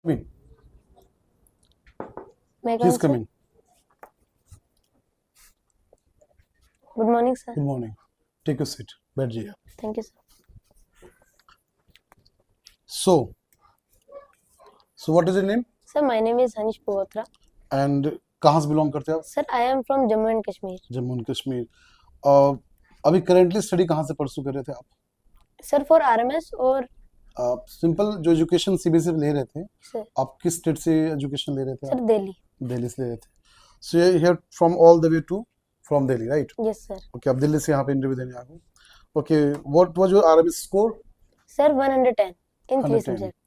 Come in. May I Please come, come sir? in. Good morning, sir. Good morning. Take a seat. बैठ जाइए. Thank you, sir. So what is your name? Sir, my name is Hanish Pugotra. And कहाँ से belong करते हैं आप? Sir, I am from Jammu and Kashmir. Jammu and Kashmir. अभी currently study कहाँ से परसू कर रहे थे आप? Sir, for RMS or simple जो एजुकेशन सीबीएसई ले रहे थे, sir, आप किस स्टेट से एजुकेशन ले रहे थे? sir, आप Delhi. दिल्ली से ले रहे थे. So you have from all the way to from Delhi, right? Yes, sir. Okay, आप दिल्ली से यहाँ पे इंटरव्यू देने आ गए. Okay, what was your RMS score? Sir, 110 in 3 110. subjects.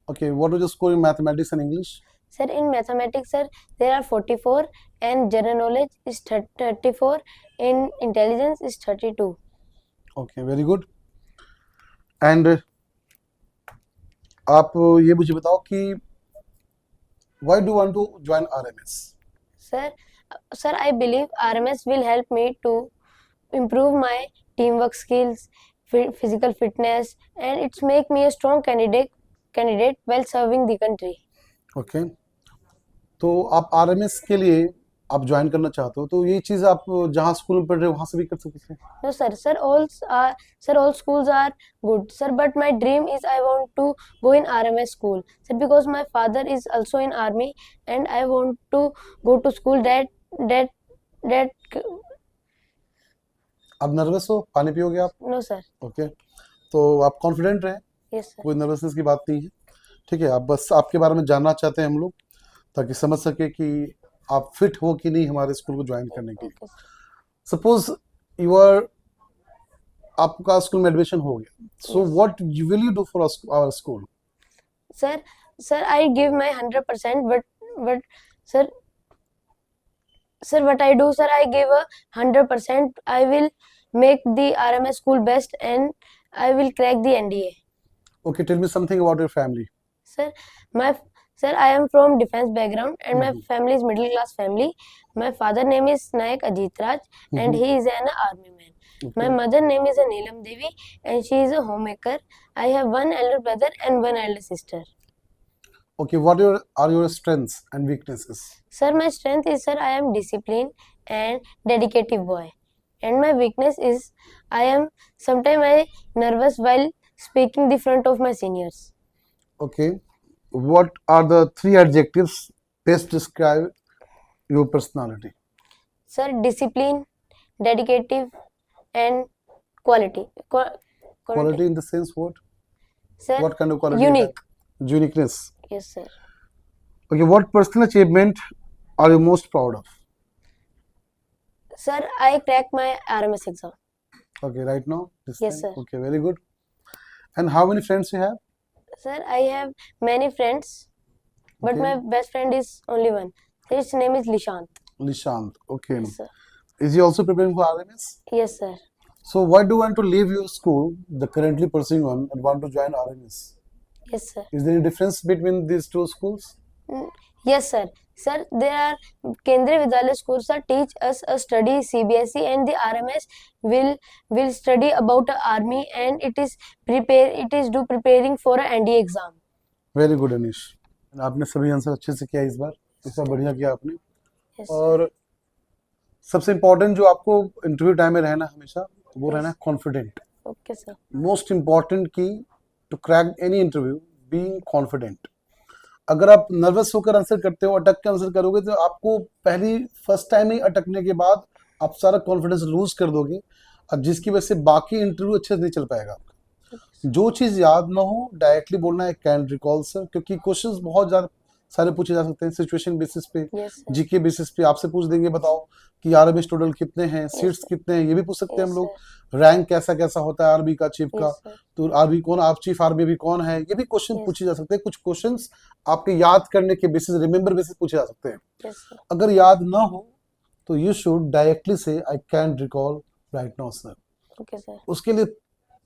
Okay, what was your score in mathematics and English? Sir, in mathematics, sir, there are 44 and general knowledge is 34. In intelligence is 32. Okay, very good. And आप ये मुझे बताओ कि why do you want to join RMS? Sir, I believe RMS will help me to improve my teamwork skills, physical fitness, and it's make me a strong candidate while serving the country. Okay, तो आप RMS के लिए आप join करना चाहते हो, तो ये चीज़ आप जहाँ स्कूल में पढ़ रहे हो वहाँ से भी कर सकते हैं? No, sir, all schools are good, sir, but my dream is I want to go in RMS school, sir, because my father is also in army and I want to go to school that आप nervous हो? पानी पियोगे आप? No, sir. Okay, तो आप confident रहें, Yes, sir. कोई nervousness की बात नहीं है. ठीक है, आप बस आपके बारे में जानना चाहते हैं हम लोग, ताकि समझ सके कि आप फिट हो कि नहीं हमारे स्कूल को ज्वाइन करने के लिए. Okay, sir. Suppose you are, आपका स्कूल में एडमिशन हो गया, so what will you do for our school? Sir, I give my 100%, but sir, what I do, sir, I give a 100%. I will make the RMS school best and I will crack the NDA. Okay, tell me something about your family. Sir, I am from defense background and my family is middle class family. My father name is Nayak Ajit Raj and he is an army man. Okay. My mother name is Neelam Devi and she is a homemaker. I have one elder brother and one elder sister. Okay, what are your strengths and weaknesses? Sir, my strength is, sir, I am disciplined and dedicated boy. And my weakness is sometimes I nervous while speaking the front of my seniors. Okay, what are the 3 adjectives best describe your personality? Sir, discipline, dedicative and quality. Quality in the sense what? Sir, What kind of quality? unique. Uniqueness. Yes, sir. Okay, what personal achievement are you most proud of? Sir, I cracked my RMS exam. Okay, right now? This Yes, time? sir. Okay, very good. And how many friends you have? Sir, I have many friends, but Okay. my best friend is only one. His name is Lishant. Lishant. Okay. Yes, sir. Is he also preparing for RMS? Yes, sir. So why do you want to leave your school, the currently pursuing one, and want to join RMS? Yes, sir. Is there any difference between these two schools? Yes, sir. Sir, there are Kendriya Vidyalaya schools that teach us a study CBSE and the RMS will study about the army and it is preparing for an NDA exam. Very good Anish, आपने सभी answer अच्छे से किया इस बार बढ़िया किया आपने. Yes, और सबसे इम्पोर्टेंट जो आपको इंटरव्यू टाइम में रहना हमेशा, वो रहना है confident. okay, sir. Most important key to crack any interview, being confident. अगर आप नर्वस होकर आंसर करते हो, अटक के आंसर करोगे, तो आपको फर्स्ट टाइम ही अटकने के बाद आप सारा कॉन्फिडेंस लूज कर दोगे, और जिसकी वजह से बाकी इंटरव्यू अच्छे से नहीं चल पाएगा आपका. जो चीज़ याद ना हो डायरेक्टली बोलना है कैन रिकॉल सर, क्योंकि क्वेश्चंस बहुत ज़्यादा सारे पूछे जा सकते हैं सिचुएशन बेसिस पे, Yes, sir. जीके बेसिस पे. आपसे पूछ देंगे बताओ कि आरबी टोटल कितने हैं, सीट्स कितने हैं, ये भी पूछ सकते हैं हम Yes, लोग. रैंक कैसा कैसा होता है आरबी का, चीफ का, Yes, sir. तो आरबी कौन, आप चीफ आरबी भी कौन है, ये भी क्वेश्चन Yes. पूछे जा सकते हैं. कुछ क्वेश्चंस आपके याद करने के बेसिस, रिमेंबर बेसिस पूछे जा सकते हैं. Yes, sir. अगर याद ना हो तो यू शुड डायरेक्टली से I can recall right now sir. Okay, sir. उसके लिए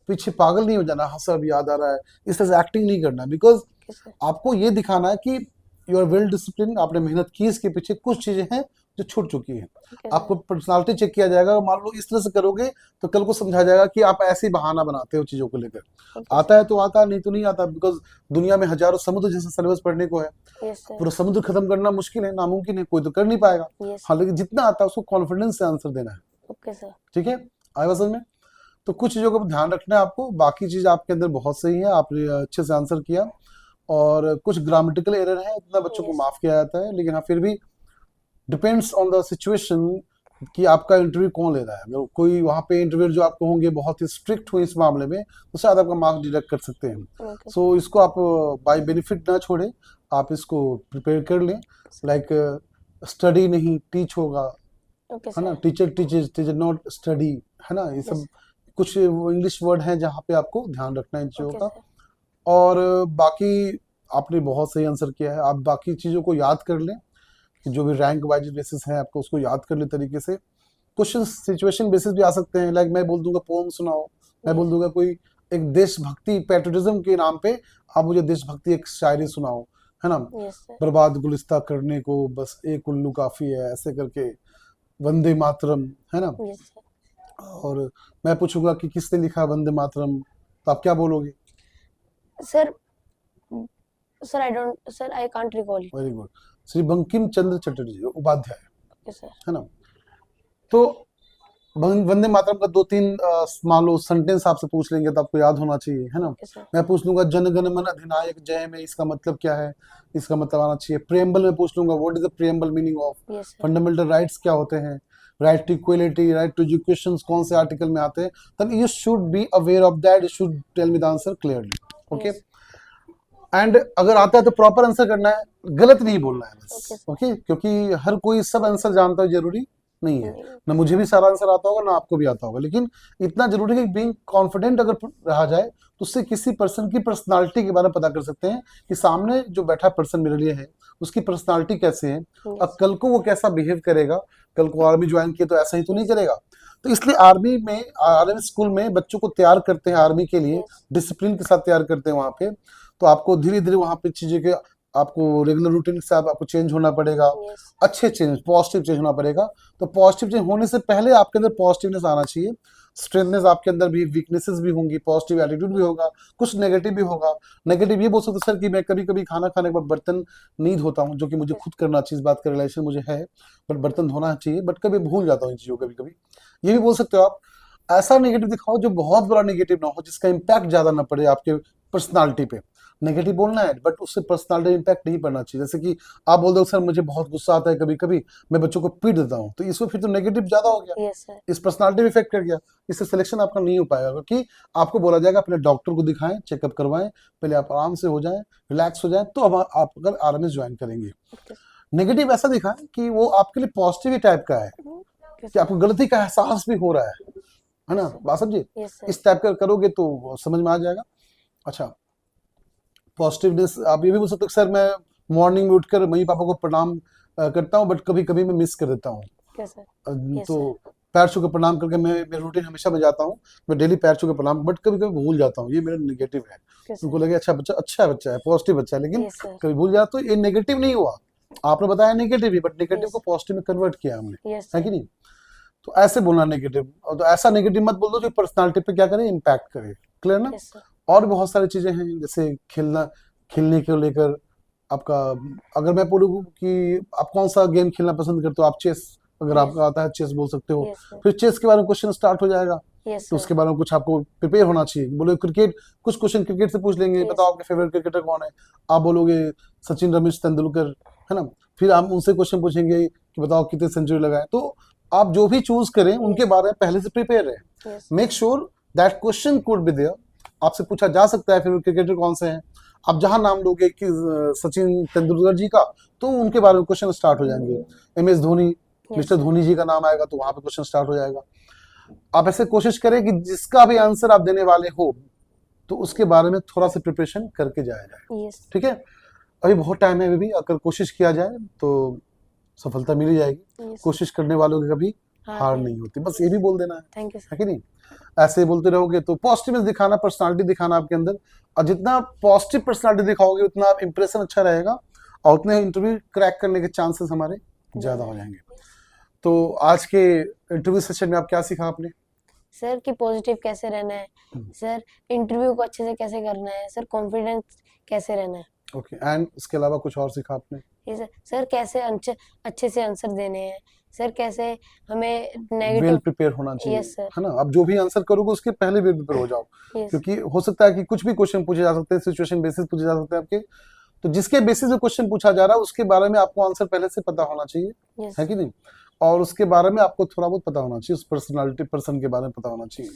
पीछे पागल नहीं हो जाना, हाँ सर याद आ रहा है, इस तरह से एक्टिंग नहीं करना. Because Okay, sir. आपको ये दिखाना है कि यू आर वेल डिसिप्लिन, आपने मेहनत की, इसके पीछे कुछ चीजें हैं जो छूट चुकी हैं। Okay, आपको पर्सनालिटी चेक किया जाएगा, मान लो इस तरह से करोगे तो कल को समझा जाएगा कि आप ऐसे ही बहाना बनाते हो चीजों को लेकर। okay, आता है तो आता, नहीं तो नहीं आता, बिकॉज दुनिया में हजारों समुद्र जैसे सिलेबस पढ़ने को है। yes sir, पूरा समुद्र खत्म करना मुश्किल है, नामुमकिन है, कोई तो कर नहीं पाएगा। yes, हाँ, लेकिन जितना आता है उसको कॉन्फिडेंस से आंसर देना है। okay sir, ठीक है, आए समझ में? तो कुछ चीजों का ध्यान रखना है आपको, बाकी चीज आपके अंदर बहुत सही है, आपने अच्छे से आंसर किया। और कुछ ग्रामेटिकल एरर है, इतना बच्चों को Yes. माफ किया जाता है, लेकिन हाँ फिर भी डिपेंड्स ऑन द सिचुएशन कि आपका इंटरव्यू कौन ले रहा है। अगर कोई वहाँ पे इंटरव्यू जो आपको होंगे बहुत ही स्ट्रिक्ट हो इस मामले में, तो शायद आपका मार्क्स डिडक्ट कर सकते हैं। okay, सो इसको आप बाय बेनिफिट ना छोड़े, आप इसको प्रिपेयर कर लें। लाइक स्टडी नहीं टीच होगा, okay है ना, sir, teacher teachers teacher not study, है ना, ये सब Yes. कुछ इंग्लिश वर्ड हैं जहाँ पे आपको ध्यान रखना है इन चीज़ों okay का। sir, और बाकी आपने बहुत सही आंसर किया है, आप बाकी चीज़ों को याद कर लें कि जो भी रैंक वाइज बेसिस है आपको उसको याद कर ले तरीके से। क्वेश्चन सिचुएशन बेसिस भी आ सकते हैं, लाइक मैं बोल दूंगा पोम सुनाओ, मैं बोल दूंगा कोई एक देशभक्ति पैट्रियटिज्म के नाम पे आप मुझे देशभक्ति एक शायरी सुनाओ, है ना, yes sir, बर्बाद गुलिस्ता करने को बस एक उल्लू काफी है, ऐसे करके वंदे मातरम, है ना। yes sir, और मैं पूछूंगा कि किसने लिखा वंदे मातरम, तो आप क्या बोलोगे? sir, sir I can't recall it, very good, Shri Bankim Chandra Chatterjee Upadhyay, okay sir, है ना। तो वंदे मातरम का 2-3 मान लो सेंटेंस आपसे पूछ लेंगे तो आपको याद होना चाहिए, है ना। okay sir, मैं पूछ लूंगा जन गण मन अधिनायक जय में, इसका मतलब क्या है, इसका मतलब आना चाहिए। प्रेम्बल में पूछ लूंगा what is the preamble meaning of, yes sir, fundamental rights क्या होते हैं, right to equality, right to education कौन से आर्टिकल में आते हैं, तब you should be aware of that, you should tell me the answer clearly, okay. yes, and अगर आता है तो प्रॉपर आंसर करना है, गलत नहीं बोलना है बस, Okay, sir. ओके, क्योंकि हर कोई सब आंसर जानता है जरूरी नहीं है। नहीं, ना मुझे भी सारा आंसर आता होगा, ना आपको भी आता होगा, लेकिन इतना जरूरी है कि बीइंग कॉन्फिडेंट अगर रहा जाए तो उससे किसी पर्सन की पर्सनालिटी के बारे में पता कर सकते हैं कि सामने जो बैठा पर्सन मेरे लिए है उसकी पर्सनालिटी कैसे है, yes, और कल को वो कैसा बिहेव करेगा, कल को आर्मी ज्वाइन किया तो ऐसा ही तो नहीं करेगा। तो इसलिए आर्मी स्कूल में बच्चों को तैयार करते हैं आर्मी के लिए, yes, डिसिप्लिन के साथ तैयार करते हैं वहाँ पे। तो आपको धीरे धीरे वहाँ पे चीजें के आपको रेगुलर रूटीन के साथ आपको चेंज होना पड़ेगा, yes, अच्छे चेंज, पॉजिटिव चेंज होना पड़ेगा। तो पॉजिटिव चेंज होने से पहले आपके अंदर पॉजिटिवनेस आना चाहिए, स्ट्रेंथनेस आपके अंदर भी, वीकनेसेस भी होंगी, पॉजिटिव एटीट्यूड भी होगा, कुछ नेगेटिव भी होगा। नेगेटिव ये बोल सकते सर कि मैं कभी कभी खाना खाने के बाद बर्तन नहीं धोता हूँ, जो कि मुझे खुद करना चाहिए, इस बात का रिलेशन मुझे है, बट बर्तन धोना चाहिए, बट कभी भूल जाता हूँ इन चीज़ों कभी कभी। ये भी बोल सकते हो आप। ऐसा नेगेटिव दिखाओ जो बहुत बड़ा नेगेटिव ना हो, जिसका इम्पैक्ट ज्यादा ना पड़े आपके पर्सनालिटी पे। नेगेटिव बोलना है बट उससे पर्सनालिटी इम्पैक्ट नहीं पड़ना चाहिए। जैसे कि आप बोल दो सर मुझे बहुत गुस्सा आता है कभी कभी, मैं बच्चों को पीट देता हूँ, तो इसमें फिर तो नेगेटिव ज्यादा हो गया, yes sir, इस पर्सनालिटी में इफेक्ट कर गया, इससे सिलेक्शन आपका नहीं हो पाएगा। क्योंकि आपको बोला जाएगा अपने डॉक्टर को दिखाएं, चेकअप करवाएं, पहले आप आराम से हो जाएं, रिलैक्स हो जाएं, तो अब आप अगर आरएमएस ज्वाइन करेंगे। okay, नेगेटिव ऐसा दिखाएं कि वो आपके लिए पॉजिटिव ही टाइप का है, okay, कि आपको गलती का एहसास भी हो रहा है ना, बात समझिए। yes sir, इस टाइप का करोगे तो समझ में आ जाएगा। अच्छा, पॉजिटिवनेस आप ये भी बोल सकते हो सर मैं मॉर्निंग में उठकर मम्मी पापा को प्रणाम करता हूँ, बट कभी कभी मैं मिस कर देता हूँ। okay sir, Yes, तो पैर छू के प्रणाम करके मैं मेरा रूटीन हमेशा में जाता हूँ, मैं डेली पैर छू के प्रणाम, बट कभी कभी भूल जाता हूँ, ये मेरा नेगेटिव है। okay sir, उनको लगे अच्छा बच्चा है, पॉजिटिव बच्चा है, लेकिन yes sir, कभी भूल जाता, तो ये नेगेटिव नहीं हुआ, आपने बताया negative he, but negative Yes. को पॉजिटिव में कन्वर्ट किया हमने, yes है sir, कि नहीं। तो ऐसे बोलना नेगेटिव, और तो ऐसा नेगेटिव मत बोल दो जो पर्सनालिटी पे क्या करे, इम्पैक्ट करे, क्लियर ना। yes sir, और भी बहुत सारी चीजें हैं, जैसे खेलने को लेकर आपका, अगर मैं बोलूँ कि आप कौन सा गेम खेलना पसंद करते हो, आप चेस, अगर Yes. आपका आता है चेस बोल सकते हो। yes sir, फिर चेस के बारे में क्वेश्चन स्टार्ट हो जाएगा, yes तो sir, उसके बारे में कुछ आपको प्रिपेयर होना चाहिए। बोलो क्रिकेट, कुछ क्वेश्चन क्रिकेट से पूछ लेंगे, Yes. बताओ आपके फेवरेट क्रिकेटर कौन है, आप बोलोगे सचिन रमेश तेंदुलकर, है ना। फिर हम उनसे क्वेश्चन पूछेंगे कि बताओ कितने सेंचुरी लगाए। तो आप जो भी चूज करें उनके बारे में पहले से प्रिपेयर रहे, yes, make sure that question could be there, आपसे पूछा जा सकता है फेवरेट क्रिकेटर कौन से हैं। आप जहां नाम लोगे कि सचिन तेंदुलकर जी का, तो उनके बारे में क्वेश्चन स्टार्ट हो जाएंगे। MS Dhoni, Yes, mister sir. Dhoni ji का नाम आएगा तो वहां पे क्वेश्चन स्टार्ट हो जाएगा। आप ऐसे कोशिश करें कि जिसका भी आंसर आप देने वाले हो तो उसके बारे में थोड़ा सा प्रिपरेशन करके जाया जाए, yes, ठीक है। अभी बहुत टाइम है, अभी भी अगर कोशिश किया जाए तो सफलता मिल ही जाएगी। yes, कोशिश करने वालों की कभी हार नहीं, नहीं होती, बस ये भी बोल देना thank you sir, है कि नहीं। ऐसे बोलते रहोगे तो पॉजिटिव दिखाना, पर्सनालिटी दिखाना आपके अंदर, और जितना पॉजिटिव पर्सनालिटी दिखाओगे उतना आप इंप्रेशन अच्छा रहेगा, और उतने इंटरव्यू क्रैक करने के चांसेस हमारे ज़्यादा हो जाएंगे। तो आज के इंटरव्यू सेशन में आप क्या सीखा आपने? सर कि पॉजिटिव कैसे रहना है, सर इंटरव्यू को अच्छे से कैसे करना है, सर कॉन्फिडेंस कैसे रहना है। ओके, एंड इसके अलावा कुछ और सीखा आपने? ये सर कैसे अच्छे से आंसर देने हैं, सर कैसे हमें वेल नेगेटिव। प्रिपेयर होना चाहिए, यस सर। है ना? आप जो भी आंसर करोगे उसके पहले वेल प्रिपेयर हो जाओ, यस क्योंकि हो सकता है कि कुछ भी क्वेश्चन पूछे जा सकते हैं, सिचुएशन बेसिस पूछे जा सकते हैं आपके। तो जिसके बेसिस पे क्वेश्चन पूछा जा रहा है उसके बारे में आपको आंसर पहले से पता होना चाहिए, यस है कि नहीं? और उसके बारे में आपको थोड़ा बहुत पता होना चाहिए, उस पर्सनालिटी पर्सन के बारे में पता होना चाहिए।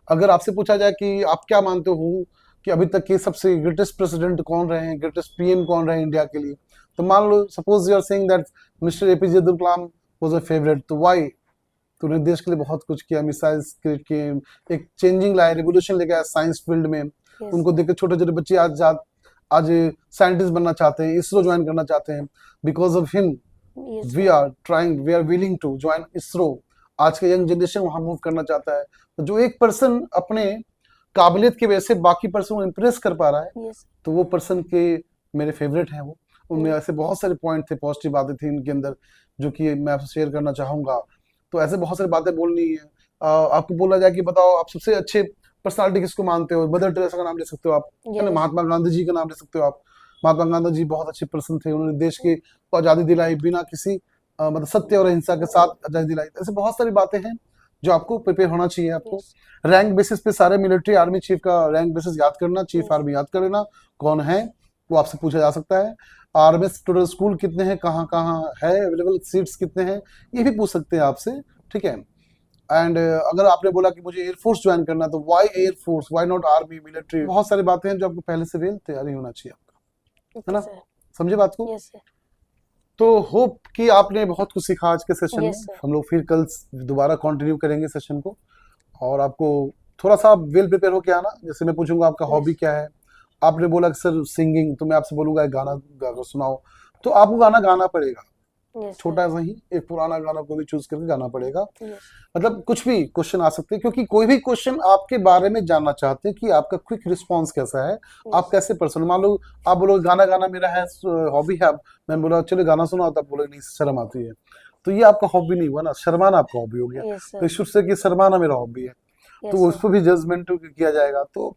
अगर आपसे पूछा जाए कि आप क्या मानते हो कि अभी तक के सबसे ग्रेटेस्ट प्रेसिडेंट कौन रहे हैं, ग्रेटेस्ट पीएम कौन रहे इंडिया के लिए, तो मान लो suppose you are saying that mister APJ Abdul Kalam was a favourite, तो व्हाई? तो उन्होंने देश के लिए बहुत कुछ किया, मिसाइल्स क्रिएट किए, एक चेंजिंग लाया, रेवोल्यूशन लेके आया साइंस फील्ड में। यस उनको देख के छोटे छोटे बच्चे आज साइंटिस्ट बनना चाहते हैं, इसरो ज्वाइन करना चाहते हैं। Because of him yes we are willing to join ISRO. आज का यंग जनरेशन वहां मूव करना चाहता है। तो जो एक पर्सन अपने काबिलियत की वजह से बाकी पर्सन को इम्प्रेस कर पा रहा है, यस तो वो पर्सन के मेरे फेवरेट हैं वो। उनमें ऐसे बहुत सारे पॉइंट थे, पॉजिटिव बातें थी इनके अंदर, जो कि मैं आपसे शेयर करना चाहूंगा। तो ऐसे बहुत सारी बातें बोलनी है। आपको बोला जाए कि बताओ आप सबसे अच्छे पर्सनालिटी किसको मानते हो, मदर टेरेसा का नाम ले सकते हो आप, है ना? Yes. महात्मा गांधी जी का नाम ले सकते हो आप। महात्मा गांधी जी बहुत अच्छे पर्सन थे, उन्होंने देश की आजादी दिलाई बिना किसी मतलब सत्य और अहिंसा के साथ आजादी दिलाई। ऐसे बहुत सारी बातें हैं जो आपको प्रिपेयर होना चाहिए। आपको Yes. रैंक बेसिस पे सारे मिलिट्री आर्मी चीफ का रैंक बेसिस याद करना, चीफ Yes. आर्मी याद कर लेना, कौन है वो आपसे पूछा जा सकता है। आर्मीएस टोटल स्कूल कितने हैं, कहाँ कहाँ है, अवेलेबल सीट्स कितने हैं, ये भी पूछ सकते हैं आपसे, ठीक है? एंड अगर आपने बोला कि मुझे एयरफोर्स ज्वाइन करना है, तो why air force, why not army, military, बहुत सारी बातें हैं जो आपको पहले से वेल तैयारी होना चाहिए आपका, है ना? Okay, sir. समझे बात को? Yes, sir. तो होप कि आपने बहुत कुछ सीखा आज के सेशन Yes, में। sir. हम लोग फिर कल दोबारा कंटिन्यू करेंगे सेशन को, और आपको थोड़ा सा वेल प्रिपेयर होके आना। जैसे मैं पूछूंगा आपका Yes. हॉबी क्या है, आपने बोला कि सर सिंगिंग, तो मैं आपसे बोलूंगा एक गाना गाकर सुनाओ, तो आपको गाना गाना पड़ेगा। Yes, sir. छोटा सा ही एक पुराना गाना को भी चूज करके गाना पड़ेगा। Yes. मतलब कुछ भी क्वेश्चन आ सकते हैं, क्योंकि कोई भी क्वेश्चन आपके बारे में जानना चाहते हैं कि आपका क्विक रिस्पांस कैसा है, आप कैसे पर्सन। मान लो आप बोलो गाना गाना मेरा है हॉबी है, मैं बोला चलो गाना सुनाओ, तब बोलो नहीं शर्म आती है, तो ये आपका हॉबी नहीं हुआ ना, शर्माना आपका हॉबी हो गया। Yes, sir. तो शुरू से कि शर्माना मेरा हॉबी है, Yes, तो sir. उस पर भी जजमेंट किया जाएगा। तो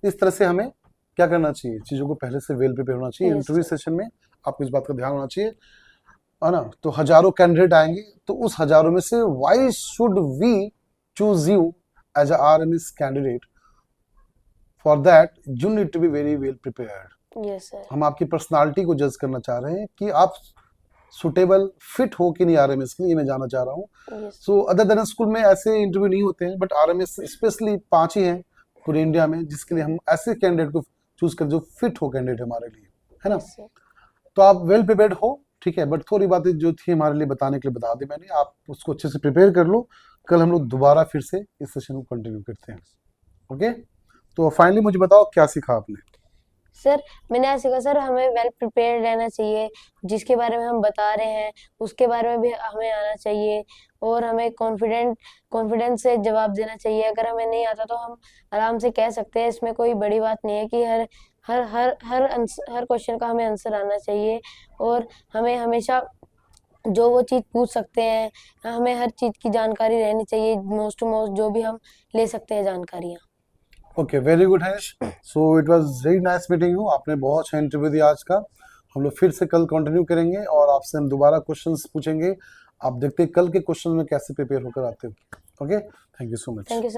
इस तरह से हमें क्या करना चाहिए, चीजों को पहले से वेल प्रिपेयर होना चाहिए। Yes, interview sir. सेशन में आपको इस बात का ध्यान होना चाहिए, है ना? तो हजारों कैंडिडेट आएंगे, तो उस हजारों में से why should we choose you as a RMS candidate? For that you need to be very well prepared. Yes, sir. हम आपकी पर्सनालिटी को जज करना चाह रहे हैं कि आप सुटेबल फिट हो कि नहीं आरएमएस के लिए, मैं जानना चाह रहा हूँ। Yes. So other than school में ऐसे इंटरव्यू नहीं होते हैं, बट आरएमएस स्पेशली 5 ही हैं पूरे इंडिया में जिसके लिए हम ऐसे कैंडिडेट को चूज कर जो फिट हो कैंडिडेट हमारे लिए, है ना? Yes, sir. तो आप वेल प्रिपेयर्ड हो, ठीक है, बट थोड़ी बातें जो थी हमारे लिए बताने के लिए बता दी मैंने, आप उसको अच्छे से प्रिपेयर कर लो। कल हम लोग दोबारा फिर से इस सेशन को कंटिन्यू करते हैं, ओके? तो फाइनली मुझे बताओ क्या सीखा आपने? सर मैंने ऐसे कहा सर हमें वेल प्रिपेयर्ड रहना चाहिए, जिसके बारे में हम बता रहे हैं उसके बारे में भी हमें आना चाहिए, और हमें कॉन्फिडेंस से जवाब देना चाहिए। अगर हमें नहीं आता तो हम आराम से कह सकते हैं, इसमें कोई बड़ी बात नहीं है कि हर क्वेश्चन का हमें आंसर आना चाहिए, और हमें हमेशा जो वो चीज़ पूछ सकते हैं, हमें हर चीज़ की जानकारी रहनी चाहिए, मोस्ट टू मोस्ट जो भी हम ले सकते हैं जानकारियाँ। Okay, very good Harish. So it was very nice meeting you. आपने बहुत अच्छा इंटरव्यू दिया आज का। हम लोग फिर से कल कंटिन्यू करेंगे और आपसे हम दोबारा क्वेश्चंस पूछेंगे। आप देखते हैं कल के क्वेश्चन में कैसे प्रिपेयर होकर आते हो। Okay, thank you so much. Thank you sir.